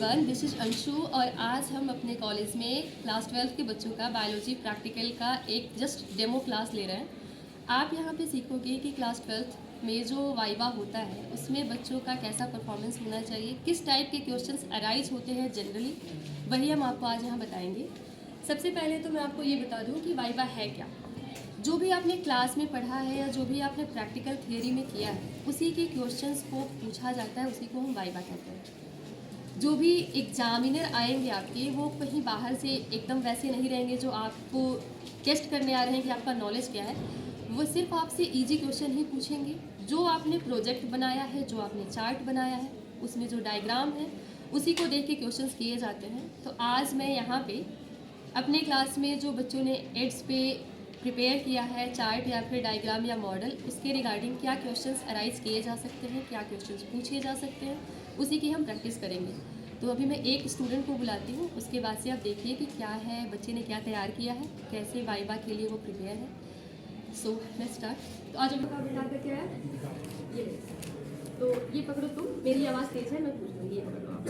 Everyone, this is Anshu और आज हम अपने कॉलेज में क्लास 12 के बच्चों का बायोलॉजी प्रैक्टिकल का एक जस्ट डेमो क्लास ले रहे हैं। आप यहाँ पे सीखोगे कि क्लास 12 में जो वाइवा होता है उसमें बच्चों का कैसा परफॉर्मेंस होना चाहिए, किस टाइप के क्वेश्चंस अराइज होते हैं जनरली, वही हम आपको आज यहाँ बताएंगे। सबसे पहले तो मैं आपको ये बता दूँ कि वाइवा है क्या। जो भी आपने क्लास में पढ़ा है या जो भी आपने प्रैक्टिकल थियोरी में किया है उसी के क्वेश्चंस को पूछा जाता है, उसी को हम वाइवा कहते हैं। जो भी एग्जामिनर आएंगे आपके, वो कहीं बाहर से एकदम वैसे नहीं रहेंगे जो आपको टेस्ट करने आ रहे हैं कि आपका नॉलेज क्या है। वो सिर्फ आपसे इजी क्वेश्चन ही पूछेंगे। जो आपने प्रोजेक्ट बनाया है, जो आपने चार्ट बनाया है, उसमें जो डायग्राम है उसी को देख के क्वेश्चंस किए जाते हैं। तो आज मैं यहाँ पे अपने क्लास में जो बच्चों ने एड्स पे प्रिपेयर किया है चार्ट या फिर डायग्राम या मॉडल, उसके रिगार्डिंग क्या क्वेश्चंस अराइज किए जा सकते हैं, क्या क्वेश्चंस पूछे जा सकते हैं, उसी की हम प्रैक्टिस करेंगे। तो अभी मैं एक स्टूडेंट को बुलाती हूँ, उसके बाद से आप देखिए कि क्या है, बच्चे ने क्या तैयार किया है, कैसे वाइवा के लिए वो प्रिपेयर है। So let's start. तो आज हम लोग का क्या है, ये तो ये पकड़ो तुम, मेरी आवाज़ तेज है, मैं पूछ दूँगी, ये पकड़ो आप।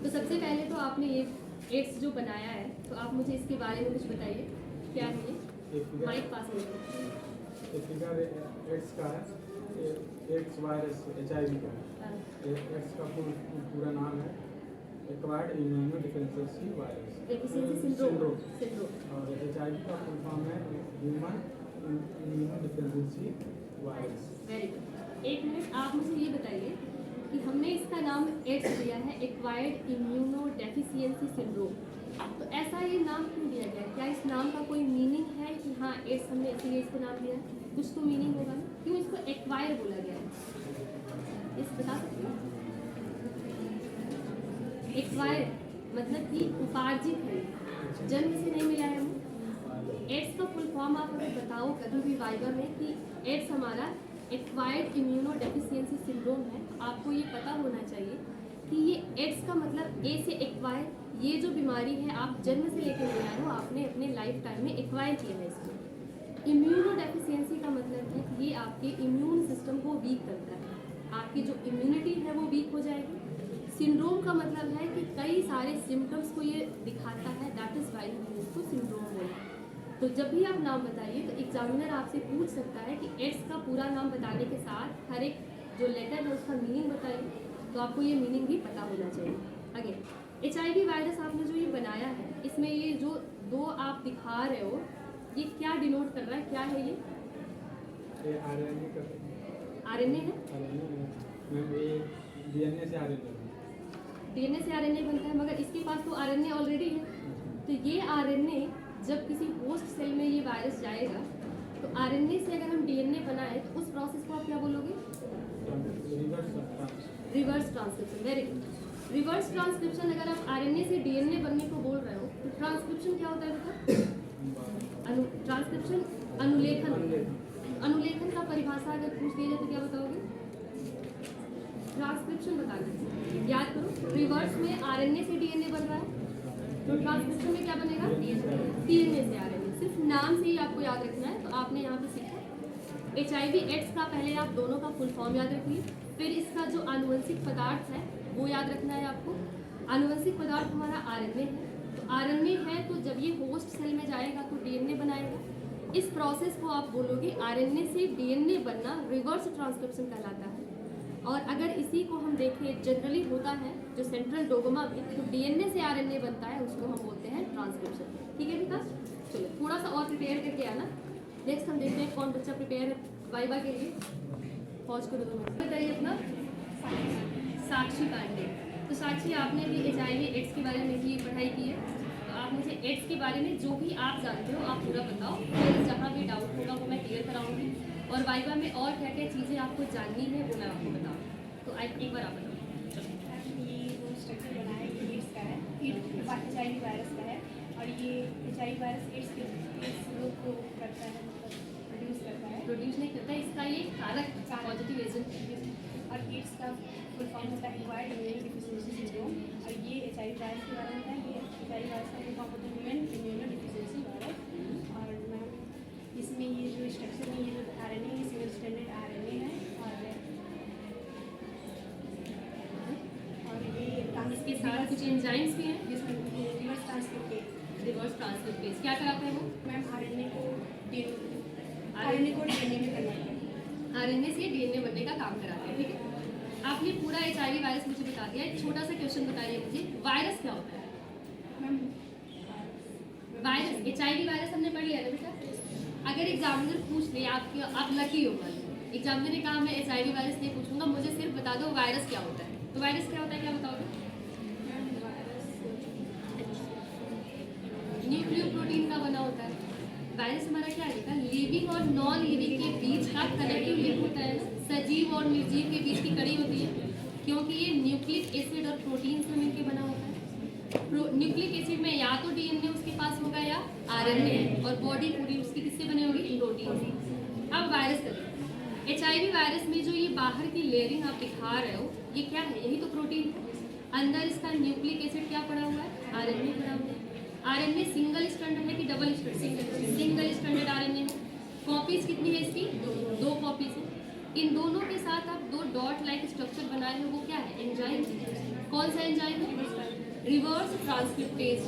तो सबसे पहले तो आपने ये एड्स जो बनाया है, तो आप मुझे इसके बारे में कुछ बताइए, क्या है ये? माइक पास में एड्स का है, एड्स वायरस HIV का है। एड्स का पूरा नाम है acquired immuno deficiency virus syndrome और HIV का फुल फॉर्म है human immuno deficiency virus. Very good. एक मिनट, आप मुझे ये बताइए कि हमने इसका नाम एड्स दिया है, एक्वायर्ड इम्यूनो डेफिशिएंसी सिंड्रोम। तो ऐसा ये नाम क्यों दिया गया है? क्या इस नाम का कोई मीनिंग है कि हाँ एड्स हमने इसीलिए इसको नाम दिया है? कुछ तो मीनिंग होगा ना, क्यों इसको एक्वायर बोला गया है? इस बता सकते हो? एक्वायर मतलब कि उपार्जित है, जन्म से नहीं मिला है वो। एड्स का फुल फॉर्म आप अगर बताओ कभी भी वाइवा में कि एड्स हमारा एक्वायर्ड इम्यूनो डेफिशिएंसी सिंड्रोम है, तो आपको ये पता होना चाहिए कि ये एड्स का मतलब ए से एक्वायर, ये जो बीमारी है आप जन्म से लेकर नहीं आए हो, आपने अपने लाइफ टाइम में एक्वायर किया है इसको। इम्यूनो डेफिशिएंसी का मतलब है कि ये आपके इम्यून सिस्टम को वीक करता है, आपकी जो इम्यूनिटी है वो वीक हो जाएगी। सिंड्रोम का मतलब है कि कई सारे सिम्टम्स को ये दिखाता है, दैट इज वाई हम इसको सिंड्रोम बोलते हैं। तो जब भी आप नाम बताइए तो एग्जामिनर आपसे पूछ सकता है कि एड्स का पूरा नाम बताने के साथ हर एक जो लेटर है उसका मीनिंग बताइए, तो आपको ये मीनिंग भी पता होना चाहिए। अगेन HIV वायरस आपने जो ये बनाया है, इसमें ये जो दो आप दिखा रहे हो, ये क्या डिनोट कर रहा है, क्या है ये? RNA है। DNA से RNA बनता है, मगर इसके पास तो RNA ऑलरेडी है। तो ये RNA जब किसी होस्ट सेल में ये वायरस जाएगा तो RNA से अगर हम DNA बनाए तो उस प्रोसेस को आप क्या बोलोगे? Reverse transcription. Very good. Reverse transcription, अगर आप RNA से DNA बनने को बोल रहे हो तो ट्रांसक्रिप्शन क्या होता है बेटा? ट्रांसक्रिप्शन अनुलेखन। अनुलेखन का परिभाषा अगर पूछ दिया जाए तो क्या बताओगे? ट्रांसक्रिप्शन बताना, याद करो। रिवर्स में RNA से DNA बन रहा है, तो ट्रांसक्रिप्शन में क्या बनेगा? DNA से RNA। सिर्फ नाम से ही आपको याद रखना है। तो आपने यहाँ पे सीखा HIV एड्स का, पहले आप दोनों का फुल फॉर्म याद रखिए, फिर इसका जो आनुवंशिक पदार्थ है वो याद रखना है आपको। आनुवंशिक पदार्थ हमारा RNA है, तो RNA है तो जब ये होस्ट सेल में जाएगा तो DNA बनाएगा। इस प्रोसेस को आप बोलोगे RNA से DNA बनना रिवर्स ट्रांसक्रिप्शन कहलाता है। और अगर इसी को हम देखें, जनरली होता है जो सेंट्रल डोगमा में, तो DNA से RNA बनता है, उसको हम बोलते हैं ट्रांसक्रिप्शन। ठीक है विकास? चलो थोड़ा सा और प्रिपेयर करके आना। नेक्स्ट हम देखते हैं कौन बच्चा प्रिपेयर है वाइवा के लिए। पॉज करो दोनों। बताइए अपना। साक्षी पांडे। तो साक्षी, आपने भी HIV एड्स के बारे में ही पढ़ाई की है, तो आप मुझे एड्स के बारे में जो भी आप जानते हो आप पूरा बताओ, फिर जहाँ भी डाउट होगा वो मैं क्लियर कराऊंगी, और वाइवा में और क्या क्या चीज़ें आपको जाननी है वो मैं आपको बताऊँ। तो एक बार आप बताओ। ये जो स्ट्रक्चर बना है ये एड्स का है, HIV वायरस का है, और ये HIV वायरस एड्स रोग को करता है, मतलब प्रोड्यूस करता है। प्रोड्यूस नहीं करता, इसका ये कारक पॉजिटिव एजेंट। और एड्स का फुल फॉर्म होता है एक्वायर्ड इम्यूनो डिफिशिएंसी सिंड्रोम, और ये HIV वायरस के बारे में होता है। ये HIV वायरस का फुल फॉर्म होता है ह्यूमन इम्यूनो डिफिशिएंसी वायरस। और मैम इसमें ये जो स्ट्रक्चर है, ये जो RNA है, सिंगल स्ट्रैंडेड RNA है, और इसके साथ कुछ एंजाइम्स भी हैं। Reverse transcriptase. रिवर्स ट्रांसक्रिप्टेज क्या कराते हैं वो? मैम आरएनए को डीएनए में कन्वर्ट करते आरएनए से डीएनए बनने का काम कराते हैं, ठीक है। आपने पूरा एचआईवी वायरस मुझे बता दिया। एक छोटा सा क्वेश्चन बताइए मुझे, वायरस क्या होता है? हैं। मैम वायरस, एचआईवी वायरस हमने पढ़ लिया ना बेटा। अगर एग्जामिनर पूछ ले आपके, आप लकी हो गए, एग्जामिनर ने कहा मैं एचआईवी वायरस नहीं पूछूंगा, मुझे सिर्फ बता दो वायरस क्या होता है, तो वायरस क्या होता है, क्या बताओगे? न्यूक्लियोप्रोटीन का बना होता है। वायरस हमारा क्या है बेटा? लिविंग और नॉन लिविंग के बीच का कनेक्टिव लिंक होता है ना, सजीव और निर्जीव के बीच की कड़ी होती है, क्योंकि ये न्यूक्लिक एसिड और प्रोटीन से मिलकर बना होता है। न्यूक्लिक एसिड में या तो डीएनए उसके पास होगा या आरएनए, और बॉडी पूरी उसकी किससे बनी होगी? प्रोटीन से। अब वायरस करें, एचआईवी वायरस में जो ये बाहर की लेयरिंग आप दिखा रहे हो, ये क्या है? यही तो प्रोटीन है। अंदर इसका न्यूक्लिक एसिड क्या पड़ा हुआ है? आरएनए पड़ा हुआ है। आरएनए सिंगल स्ट्रैंडेड है कि double stranded? Single stranded RNA है। कॉपीज कितनी है इसकी? दो कॉपीज है। इन दोनों के साथ आप दो डॉट लाइक स्ट्रक्चर बनाए हो, वो क्या है? एंजाइम। कौन सा एंजाइम है? Reverse transcriptase.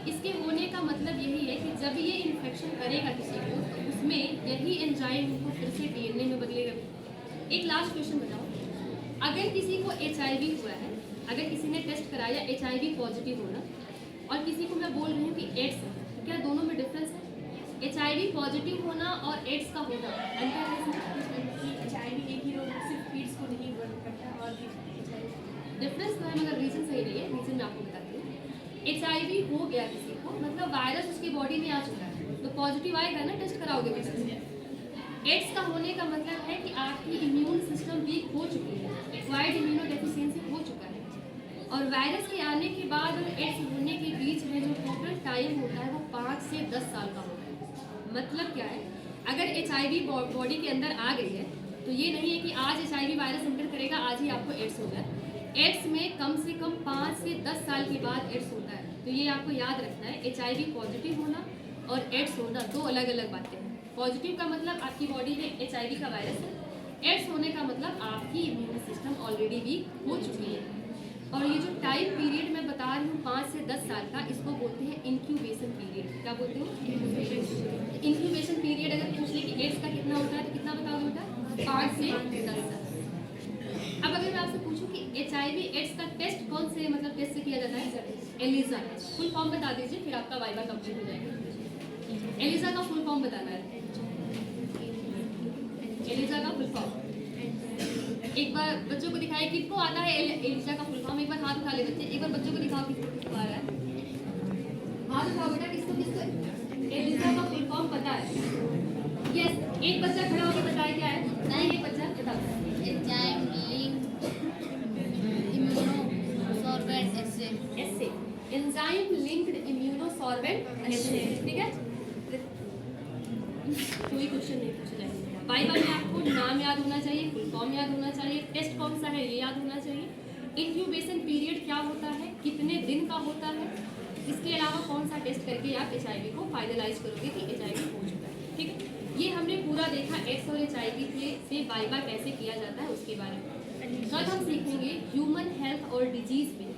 इसके होने का मतलब यही है कि जब ये इन्फेक्शन करेगा किसी को, तो उसमें यही एंजाइम को फिर से डीएनए में बदलेगा। एक लास्ट क्वेश्चन बताओ, अगर किसी को एचआईवी हुआ है, अगर किसी ने टेस्ट कराया एचआईवी पॉजिटिव होना, और किसी को मैं बोल रही हूँ कि एड्स है, तो क्या दोनों में डिफरेंस है? एचआईवी पॉजिटिव होना और एड्स का होना अंतर है इसमें? एचआईवी एक ही रोग सिर्फ पीड्स को नहीं वर्क करता है, और भी डिफरेंस तो है, मगर रीजन सही नहीं है। रीजन मैं आपको बताती हूँ। एचआईवी हो गया किसी को, मतलब वायरस उसकी बॉडी में आ चुका है, तो पॉजिटिव आएगा ना, टेस्ट कराओगे बेटा। एड्स का होने का मतलब है कि आपकी इम्यून सिस्टम वीक हो चुकी है, एक्वायर्ड इम्यूनो डेफिशिएंसी हो चुका है, और वायरस के आने के बाद और एड्स होने के बीच में जो टोटल टाइम होता है वो 5 से 10 साल का होता है। मतलब क्या है, अगर एचआईवी बॉडी के अंदर आ गई है, तो ये नहीं है कि आज एचआईवी वायरस एंटर करेगा, आज ही आपको एड्स हो गया। एड्स में कम से कम 5 से 10 साल के बाद एड्स होता है। तो ये आपको याद रखना है, एचआईवी पॉजिटिव होना और एड्स होना दो अलग अलग बातें हैं। पॉजिटिव का मतलब आपकी बॉडी में एचआईवी का वायरस है, एड्स होने का मतलब आपकी इम्यून सिस्टम ऑलरेडी वीक हो चुकी है। और ये जो टाइम पीरियड मैं बता रही हूँ 5 से 10 साल का, इसको बोलते हैं इंक्यूबेशन पीरियड। क्या बोलते हो? Incubation period. अगर पूछ ले कि एड्स का कितना होता है, तो कितना बताओगे बेटा? 5 से 10 साल। अब अगर मैं आपसे पूछूं कि एचआईवी एड्स का टेस्ट कौन से मतलब टेस्ट से किया जाता है? एलिसा। फुल फॉर्म बता दीजिए, फिर आपका वाइवा कंप्लीट हो जाएगा। एलिसा का फुल फॉर्म बताना है। एलिसा का फुल फॉर्म एक बार बच्चों को दिखाए, किसको आता है एलिसा का फुल फॉर्म? एक बार हाथ उठा ले बच्चे, एक बार बच्चों को दिखाओ किसको आ रहा है। हाथ उठाओ बेटा, किसको किसको एलिसा का फुल फॉर्म पता है? यस, एक बच्चा खड़ा होकर बताए क्या है। नहीं, एक बच्चा बताओ। एंजाइम लिंक इम्यूनोसॉर्बेंट एसे, एंजाइम लिंक्ड इम्यूनोसॉर्बेंट एसे, ठीक है। कोई क्वेश्चन नहीं पूछा जाएगा। वाइवा में आपको नाम याद होना चाहिए, फुल फॉर्म याद होना चाहिए, टेस्ट कौन सा है ये याद होना चाहिए, इंक्यूबेशन पीरियड क्या होता है, कितने दिन का होता है, इसके अलावा कौन सा टेस्ट करके आप एचआईवी को फाइनलाइज करोगे कि एचआईवी हो चुका है, ठीक है। ये हमने पूरा देखा एड्स और एचआईवी से वाइवा कैसे किया जाता है उसके बारे में। कल हम सीखेंगे ह्यूमन हेल्थ और डिजीज में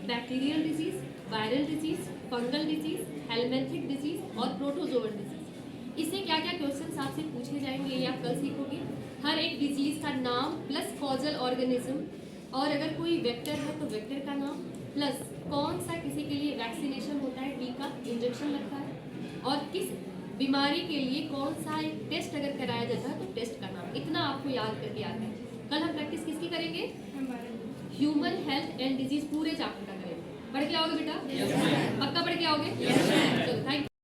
bacterial disease, viral disease, fungal disease, helminthic disease और प्रोटोजोअल डिजीज। इससे क्या क्या क्वेश्चन आपसे पूछे जाएंगे ये आप कल सीखोगे। हर एक डिजीज का नाम प्लस कॉजल ऑर्गेनिज्म, और अगर कोई वेक्टर है तो वेक्टर का नाम, प्लस कौन सा किसी के लिए वैक्सीनेशन होता है, टीका इंजेक्शन लगता है, और किस बीमारी के लिए कौन सा एक टेस्ट अगर कराया जाता है तो टेस्ट का नाम। इतना आपको याद करके आता है। कल हम प्रैक्टिस किसकी करेंगे? ह्यूमन हेल्थ एंड डिजीज पूरे चैप्टर का करेंगे। पढ़ के आओगे बेटा? पक्का पढ़ के आओगे? चलो, थैंक यू।